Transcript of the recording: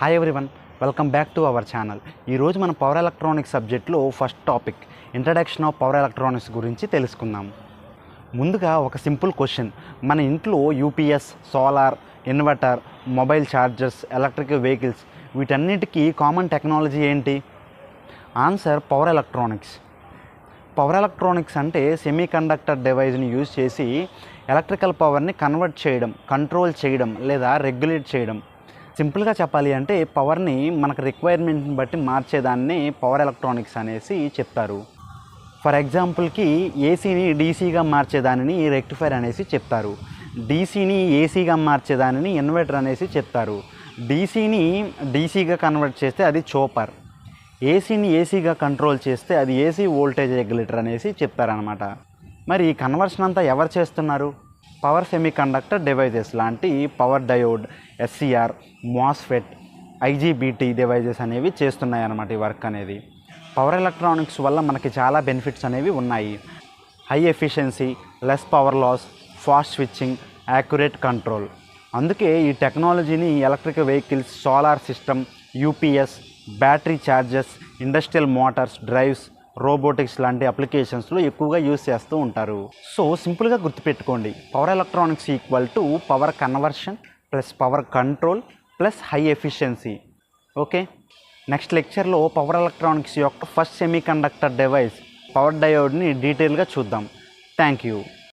Hi everyone, welcome back to our channel. ఈరోజు మన power electronics సబ్జెక్ట్లో first topic introduction of power electronics గురించి తెలుసుకుందాం. ముందుగా ఒక సింపుల్ క్వశ్చన్: మన ఇంట్లో UPS, solar, inverter, mobile chargers, electric vehicles వీటన్నిటికీ కామన్ టెక్నాలజీ ఏంటి? Answer power electronics. Power electronics అంటే సెమీ కండక్టర్ డివైస్ని యూజ్ చేసి ఎలక్ట్రికల్ పవర్ని కన్వర్ట్ చేయడం, కంట్రోల్ చేయడం లేదా రెగ్యులేట్ చేయడం. సింపుల్గా చెప్పాలి అంటే పవర్ని మనకు రిక్వైర్మెంట్ని బట్టి మార్చేదాన్ని పవర్ ఎలక్ట్రానిక్స్ అనేసి చెప్తారు. ఫర్ ఎగ్జాంపుల్కి ఏసీని డీసీగా మార్చేదానిని రెక్టిఫైర్ అనేసి చెప్తారు. డీసీని ఏసీగా మార్చేదానిని ఇన్వర్టర్ అనేసి చెప్తారు. డీసీని డీసీగా కన్వర్ట్ చేస్తే అది చోపర్. ఏసీని ఏసీగా కంట్రోల్ చేస్తే అది ఏసీ వోల్టేజ్ రెగ్యులేటర్ అనేసి చెప్తారనమాట. మరి ఈ కన్వర్షన్ అంతా ఎవరు చేస్తున్నారు? పవర్ సెమీ కండక్టర్ డివైజెస్ లాంటి power diode, SCR, MOSFET, IGBT devices అనేవి చేస్తున్నాయి అన్నమాట ఈ వర్క్ అనేది. పవర్ ఎలక్ట్రానిక్స్ వల్ల మనకి చాలా బెనిఫిట్స్ అనేవి ఉన్నాయి. High efficiency, less power loss, fast switching, accurate control. అందుకే ఈ టెక్నాలజీని electric vehicles, solar system, UPS, battery charges, industrial motors, drives, robotics లాంటి అప్లికేషన్స్లో ఎక్కువగా యూజ్ చేస్తూ ఉంటారు. సో సింపుల్గా గుర్తుపెట్టుకోండి, power electronics equal to power conversion plus power control plus high efficiency. Okay, next లెక్చర్లో పవర్ ఎలక్ట్రానిక్స్ యొక్క first semiconductor device power డయోడ్ని డీటెయిల్గా చూద్దాం. Thank you.